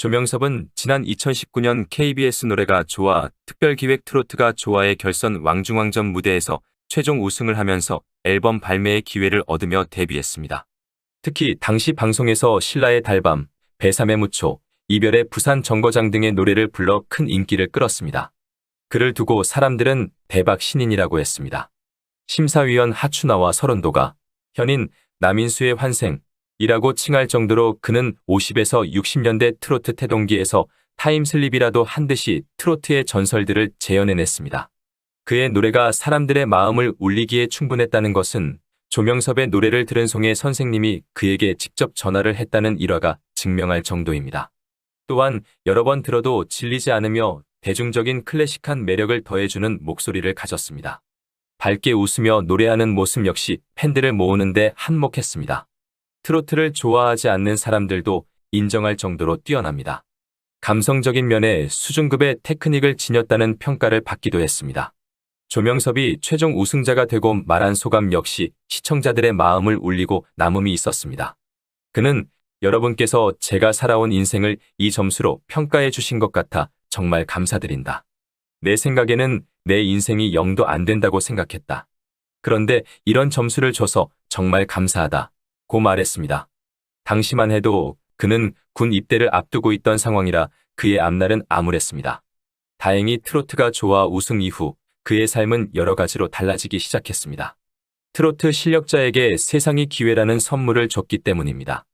조명섭은 지난 2019년 KBS 노래가 좋아 특별기획 트로트가 좋아의 결선 왕중왕전 무대에서 최종 우승을 하면서 앨범 발매의 기회를 얻으며 데뷔했습니다. 특히 당시 방송에서 신라의 달밤, 배3의 무초, 이별의 부산 정거장 등의 노래를 불러 큰 인기를 끌었습니다. 그를 두고 사람들은 대박 신인이라고 했습니다. 심사위원 하춘아와 설원도가 현인 남인수의 환생이라고 칭할 정도로 그는 50에서 60년대 트로트 태동기에서 타임슬립이라도 한 듯이 트로트의 전설들을 재현해냈습니다. 그의 노래가 사람들의 마음을 울리기에 충분했다는 것은 조명섭의 노래를 들은 송혜 선생님이 그에게 직접 전화를 했다는 일화가 증명할 정도입니다. 또한 여러 번 들어도 질리지 않으며 대중적인 클래식한 매력을 더해주는 목소리를 가졌습니다. 밝게 웃으며 노래하는 모습 역시 팬들을 모으는 데 한몫했습니다. 트로트를 좋아하지 않는 사람들도 인정할 정도로 뛰어납니다. 감성적인 면에 수준급의 테크닉을 지녔다는 평가를 받기도 했습니다. 조명섭이 최종 우승자가 되고 말한 소감 역시 시청자들의 마음을 울리고 남음이 있었습니다. 그는 여러분께서 제가 살아온 인생을 이 점수로 평가해 주신 것 같아 정말 감사드린다. 내 생각에는 내 인생이 0도 안 된다고 생각했다. 그런데 이런 점수를 줘서 정말 감사하다. 고 말했습니다. 당시만 해도 그는 군 입대를 앞두고 있던 상황이라 그의 앞날은 암울했습니다. 다행히 트로트가 좋아 우승 이후 그의 삶은 여러 가지로 달라지기 시작했습니다. 트로트 실력자에게 세상이 기회라는 선물을 줬기 때문입니다.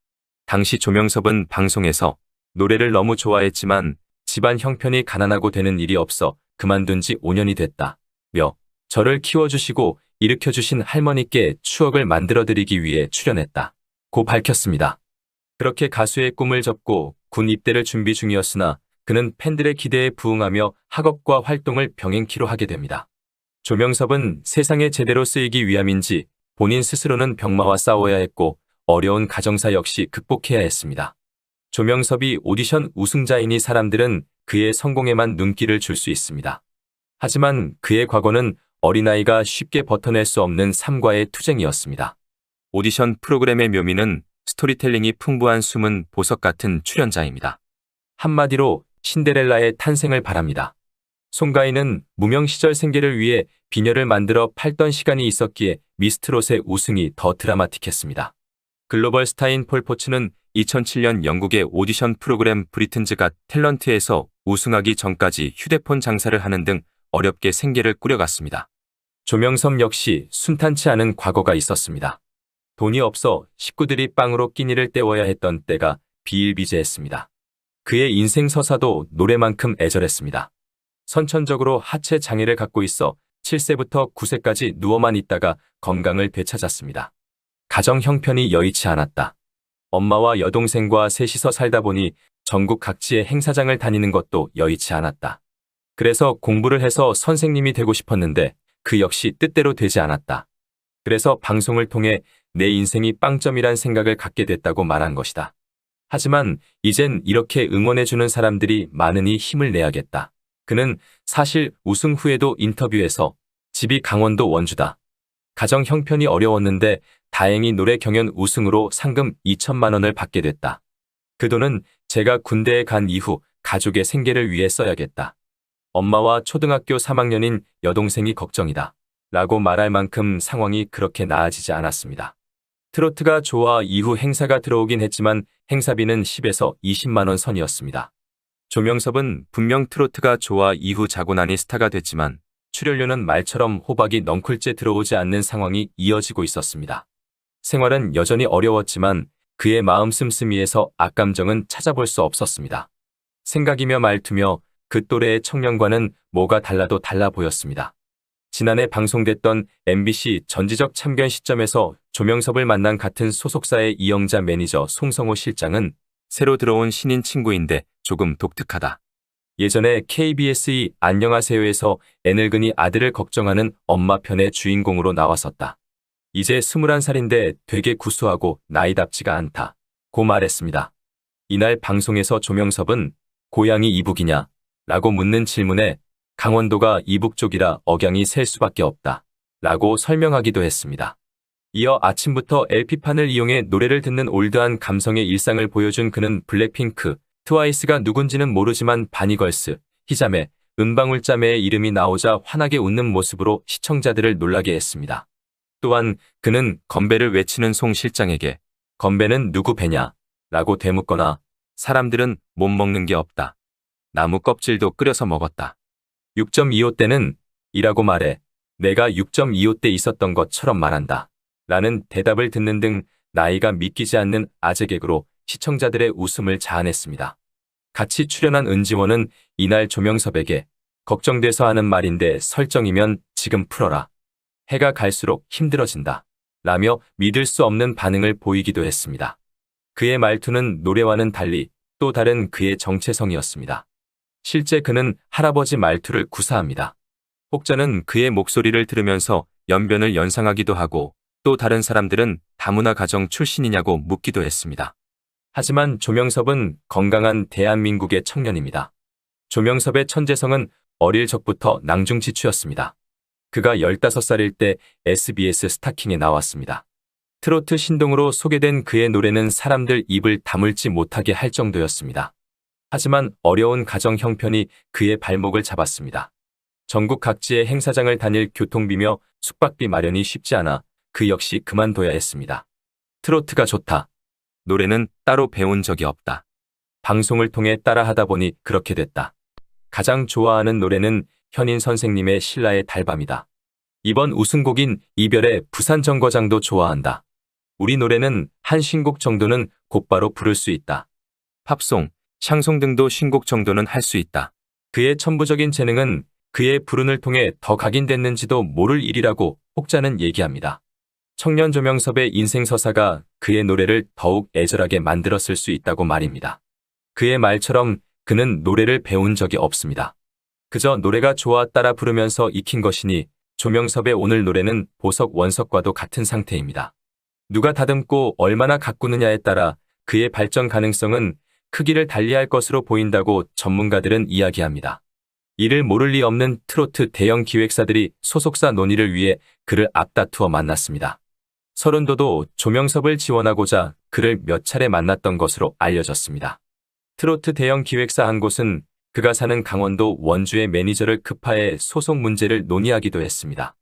당시 조명섭은 방송에서 노래를 너무 좋아했지만 집안 형편이 가난하고 되는 일이 없어 그만둔 지 5년이 됐다. 며 저를 키워주시고 일으켜주신 할머니께 추억을 만들어드리기 위해 출연했다. 고 밝혔습니다. 그렇게 가수의 꿈을 접고 군 입대를 준비 중이었으나 그는 팬들의 기대에 부응하며 학업과 활동을 병행키로 하게 됩니다. 조명섭은 세상에 제대로 쓰이기 위함인지 본인 스스로는 병마와 싸워야 했고 어려운 가정사 역시 극복해야 했습니다. 조명섭이 오디션 우승자이니 사람들은 그의 성공에만 눈길을 줄 수 있습니다. 하지만 그의 과거는 어린아이가 쉽게 버텨낼 수 없는 삶과의 투쟁이었습니다. 오디션 프로그램의 묘미는 스토리텔링이 풍부한 숨은 보석 같은 출연자입니다. 한마디로 신데렐라의 탄생을 바랍니다. 송가인은 무명 시절 생계를 위해 비녀를 만들어 팔던 시간이 있었기에 미스트롯의 우승이 더 드라마틱했습니다. 글로벌 스타인 폴 포츠는 2007년 영국의 오디션 프로그램 브리튼즈 갓 탤런트에서 우승하기 전까지 휴대폰 장사를 하는 등 어렵게 생계를 꾸려갔습니다. 조명섭 역시 순탄치 않은 과거가 있었습니다. 돈이 없어 식구들이 빵으로 끼니를 때워야 했던 때가 비일비재했습니다. 그의 인생 서사도 노래만큼 애절했습니다. 선천적으로 하체 장애를 갖고 있어 7세부터 9세까지 누워만 있다가 건강을 되찾았습니다. 가정 형편이 여의치 않았다. 엄마와 여동생과 셋이서 살다 보니 전국 각지의 행사장을 다니는 것도 여의치 않았다. 그래서 공부를 해서 선생님이 되고 싶었는데 그 역시 뜻대로 되지 않았다. 그래서 방송을 통해 내 인생이 빵점이란 생각을 갖게 됐다고 말한 것이다. 하지만 이젠 이렇게 응원해주는 사람들이 많으니 힘을 내야겠다. 그는 사실 우승 후에도 인터뷰에서 집이 강원도 원주다. 가정 형편이 어려웠는데 다행히 노래 경연 우승으로 상금 2천만 원을 받게 됐다. 그 돈은 제가 군대에 간 이후 가족의 생계를 위해 써야겠다. 엄마와 초등학교 3학년인 여동생이 걱정이다. 라고 말할 만큼 상황이 그렇게 나아지지 않았습니다. 트로트가 좋아 이후 행사가 들어오긴 했지만 행사비는 10에서 20만 원 선이었습니다. 조명섭은 분명 트로트가 좋아 이후 자고 나니 스타가 됐지만 출연료는 말처럼 호박이 넝쿨째 들어오지 않는 상황이 이어지고 있었습니다. 생활은 여전히 어려웠지만 그의 마음 씀씀이에서 악감정은 찾아볼 수 없었습니다. 생각이며 말투며 그 또래의 청년과는 뭐가 달라도 달라 보였습니다. 지난해 방송됐던 MBC 전지적 참견 시점에서 조명섭을 만난 같은 소속사의 이영자 매니저 송성호 실장은 새로 들어온 신인 친구인데 조금 독특하다. 예전에 KBS의 안녕하세요에서 애늙은이 아들을 걱정하는 엄마 편의 주인공으로 나왔었다. 이제 21살인데 되게 구수하고 나이답지가 않다. 고 말했습니다. 이날 방송에서 조명섭은 고향이 이북이냐? 라고 묻는 질문에 강원도가 이북 쪽이라 억양이 셀 수밖에 없다. 라고 설명하기도 했습니다. 이어 아침부터 LP판을 이용해 노래를 듣는 올드한 감성의 일상을 보여준 그는 블랙핑크, 트와이스가 누군지는 모르지만 바니걸스, 히자메, 은방울자매의 이름이 나오자 환하게 웃는 모습으로 시청자들을 놀라게 했습니다. 또한 그는 건배를 외치는 송 실장에게 건배는 누구 배냐? 라고 되묻거나 사람들은 못 먹는 게 없다. 나무 껍질도 끓여서 먹었다. 6.25 때는 이라고 말해 내가 6.25 때 있었던 것처럼 말한다. 라는 대답을 듣는 등 나이가 믿기지 않는 아재 개그로 시청자들의 웃음을 자아냈습니다. 같이 출연한 은지원은 이날 조명섭에게 걱정돼서 하는 말인데 설정이면 지금 풀어라. 해가 갈수록 힘들어진다. 라며 믿을 수 없는 반응을 보이기도 했습니다. 그의 말투는 노래와는 달리 또 다른 그의 정체성이었습니다. 실제 그는 할아버지 말투를 구사합니다. 혹자는 그의 목소리를 들으면서 연변을 연상하기도 하고 또 다른 사람들은 다문화 가정 출신이냐고 묻기도 했습니다. 하지만 조명섭은 건강한 대한민국의 청년입니다. 조명섭의 천재성은 어릴 적부터 낭중지추였습니다. 그가 15살일 때 SBS 스타킹에 나왔습니다. 트로트 신동으로 소개된 그의 노래는 사람들 입을 다물지 못하게 할 정도였습니다. 하지만 어려운 가정 형편이 그의 발목을 잡았습니다. 전국 각지의 행사장을 다닐 교통비며 숙박비 마련이 쉽지 않아 그 역시 그만둬야 했습니다. 트로트가 좋다. 노래는 따로 배운 적이 없다. 방송을 통해 따라하다 보니 그렇게 됐다. 가장 좋아하는 노래는 현인 선생님의 신라의 달밤이다. 이번 우승곡인 이별의 부산정거장도 좋아한다. 우리 노래는 한 신곡 정도는 곧바로 부를 수 있다. 팝송, 샹송 등도 신곡 정도는 할 수 있다. 그의 천부적인 재능은 그의 불운을 통해 더 각인됐는지도 모를 일이라고 혹자는 얘기합니다. 청년 조명섭의 인생 서사가 그의 노래를 더욱 애절하게 만들었을 수 있다고 말입니다. 그의 말처럼 그는 노래를 배운 적이 없습니다. 그저 노래가 좋아 따라 부르면서 익힌 것이니 조명섭의 오늘 노래는 보석 원석과도 같은 상태입니다. 누가 다듬고 얼마나 가꾸느냐에 따라 그의 발전 가능성은 크기를 달리할 것으로 보인다고 전문가들은 이야기합니다. 이를 모를 리 없는 트로트 대형 기획사들이 소속사 논의를 위해 그를 앞다투어 만났습니다. 서른도도 조명섭을 지원하고자 그를 몇 차례 만났던 것으로 알려졌습니다. 트로트 대형 기획사 한 곳은 그가 사는 강원도 원주의 매니저를 급파해 소속 문제를 논의하기도 했습니다.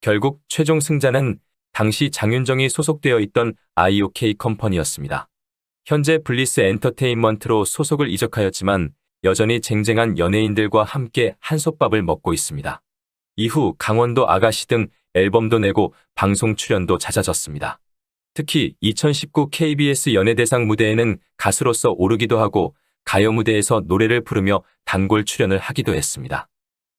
결국 최종 승자는 당시 장윤정이 소속되어 있던 IOK 컴퍼니였습니다. 현재 블리스 엔터테인먼트로 소속을 이적하였지만 여전히 쟁쟁한 연예인들과 함께 한솥밥을 먹고 있습니다. 이후 강원도 아가씨 등 앨범도 내고 방송 출연도 잦아졌습니다. 특히 2019 KBS 연예대상 무대에는 가수로서 오르기도 하고 가요 무대에서 노래를 부르며 단골 출연을 하기도 했습니다.